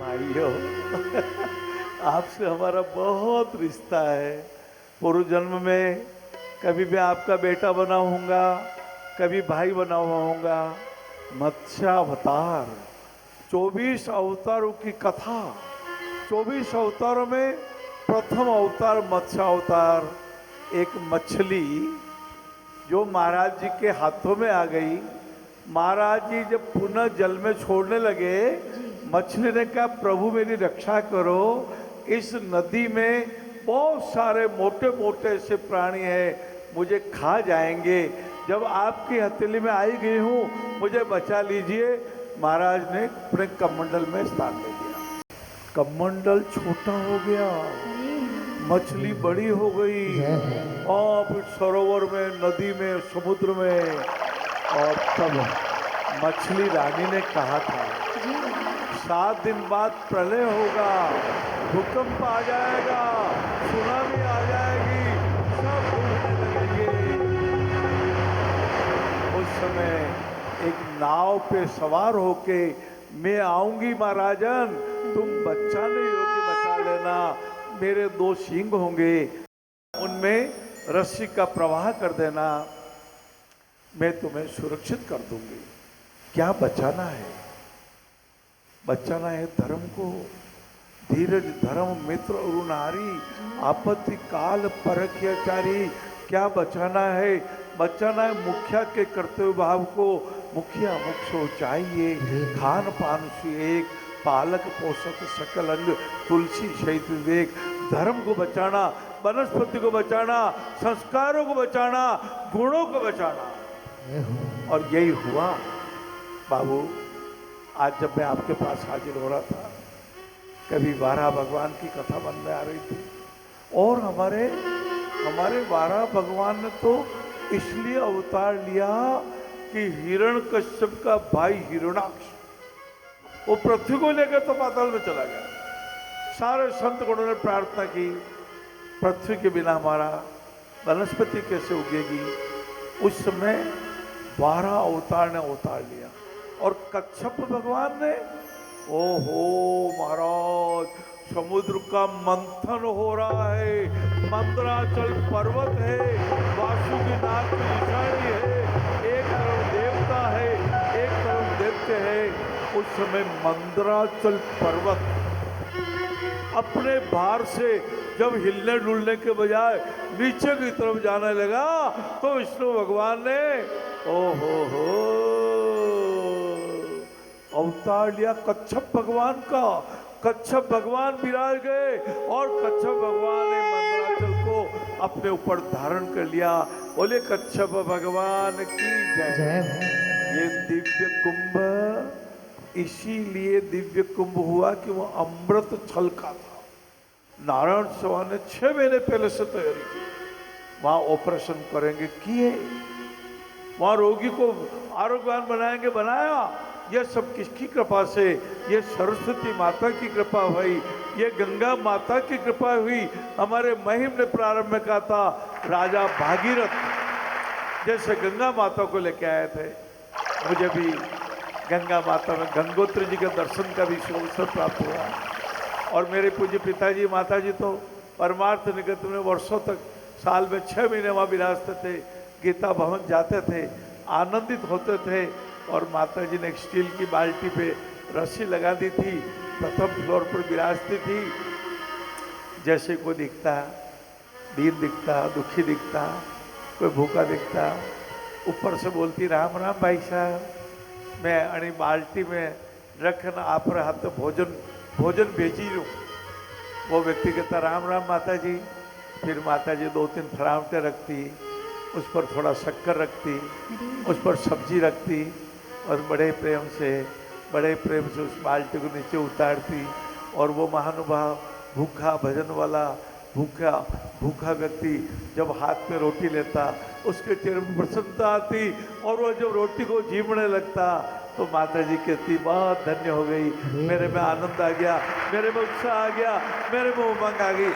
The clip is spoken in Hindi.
भाइयों, आपसे हमारा बहुत रिश्ता है। पूर्व जन्म में कभी मैं आपका बेटा बना हूँगा, कभी भाई बना हुआ हूँगा। मत्स्यावतार 24 अवतारों की कथा, 24 अवतारों में प्रथम अवतार मत्स्यावतार, एक मछली जो महाराज जी के हाथों में आ गई। महाराज जी जब पुनः जल में छोड़ने लगे, मछली ने कहा प्रभु मेरी रक्षा करो, इस नदी में बहुत सारे मोटे मोटे ऐसे प्राणी हैं, मुझे खा जाएंगे। जब आपकी हथेली में आई गई हूँ, मुझे बचा लीजिए। महाराज ने अपने कमंडल में स्थान ले दिया। कमंडल छोटा हो गया, मछली बड़ी हो गई, और फिर सरोवर में, नदी में, समुद्र में। और तब मछली रानी ने कहा था 7 दिन बाद प्रलय होगा, भूकंप आ जाएगा, सुनामी आ जाएगी, सब डूबने लगेंगे। उस समय एक नाव पे सवार होके मैं आऊंगी महाराजन, तुम बचाने योग्य बचा लेना। मेरे 2 सींग होंगे, उनमें रस्सी का प्रवाह कर देना, मैं तुम्हें सुरक्षित कर दूंगी। क्या बचाना है? बचाना है धर्म को। धीरज धर्म मित्र और नारी, आपत्ति काल परख्याचारी। क्या बचाना है? बचाना है मुखिया के कर्तव्य भाव को। मुखिया मुख सो चाहिए, खान पान से एक, पालक पोषक सकल अंग, तुलसी शैत विवेक। धर्म को बचाना, वनस्पति को बचाना, संस्कारों को बचाना, गुणों को बचाना। और यही हुआ बाबू। आज जब मैं आपके पास हाजिर हो रहा था, कभी वारा भगवान की कथा मन में आ रही थी। और हमारे वारा भगवान ने तो इसलिए अवतार लिया कि हिरण्यकश्यप का भाई हिरण्याक्ष वो पृथ्वी को लेकर तो पाताल में चला गया। सारे संत गणों ने प्रार्थना की, पृथ्वी के बिना हमारा वनस्पति कैसे उगेगी। उस समय 12 अवतार ने अवतार लिया। और कच्छप भगवान ने, ओहो महाराज, समुद्र का मंथन हो रहा है, मंदराचल पर्वत है, वासुकीनाथ की निशानी है, एक तरफ देवता है, एक तरफ दैत्य है। उस समय मंदराचल पर्वत अपने भार से जब हिलने डुलने के बजाय नीचे की तरफ जाने लगा, तो विष्णु भगवान ने ओहो अवतार लिया कच्छप भगवान का। कच्छप भगवान विराज गए और कच्छप भगवान ने मंदराचल को अपने ऊपर धारण कर लिया। बोले कच्छप भगवान की जय। ये दिव्य कुंभ इसीलिए दिव्य कुंभ हुआ कि वो अमृत छलका था। नारायण चौहान ने 6 महीने पहले से तैयारी की। वहां ऑपरेशन करेंगे किए, वहां रोगी को आरोग्यवान बनाएंगे बनाया। यह सब किसकी कृपा से? ये सरस्वती माता की कृपा हुई, ये गंगा माता की कृपा हुई। हमारे महिम ने प्रारंभ में कहा था, राजा भागीरथ जैसे गंगा माता को लेके आए थे। मुझे भी गंगा माता में गंगोत्री जी के दर्शन का भी अवसर प्राप्त हुआ। और मेरे पूज्य पिताजी माताजी तो परमार्थ निकेतन में वर्षों तक, साल में 6 महीने वहाँ विराजते थे। गीता भवन जाते थे, आनंदित होते थे। और माताजी ने एक स्टील की बाल्टी पे रस्सी लगा दी थी, प्रथम फ्लोर पर विराजती थी। जैसे कोई दिखता, दीन दिखता, दुखी दिखता, कोई भूखा दिखता, ऊपर से बोलती राम राम भाई साहब, मैं अणी बाल्टी में रखना आप हाथ तो भोजन भेजी लूँ। वो व्यक्ति कहता राम राम माता जी। फिर माता जी 2-3 फरामटें रखती, उस पर थोड़ा शक्कर रखती, उस पर सब्जी रखती, और बड़े प्रेम से उस बाल्टी को नीचे उतारती। और वो महानुभाव भूखा भजन वाला भूखा व्यक्ति जब हाथ में रोटी लेता, उसके चेहरे पर प्रसन्नता आती। और वो जब रोटी को जीवने लगता तो माता जी कहती बहुत धन्य हो गई, मेरे में आनंद आ गया, मेरे में उत्साह आ गया, मेरे में उमंग आ गई।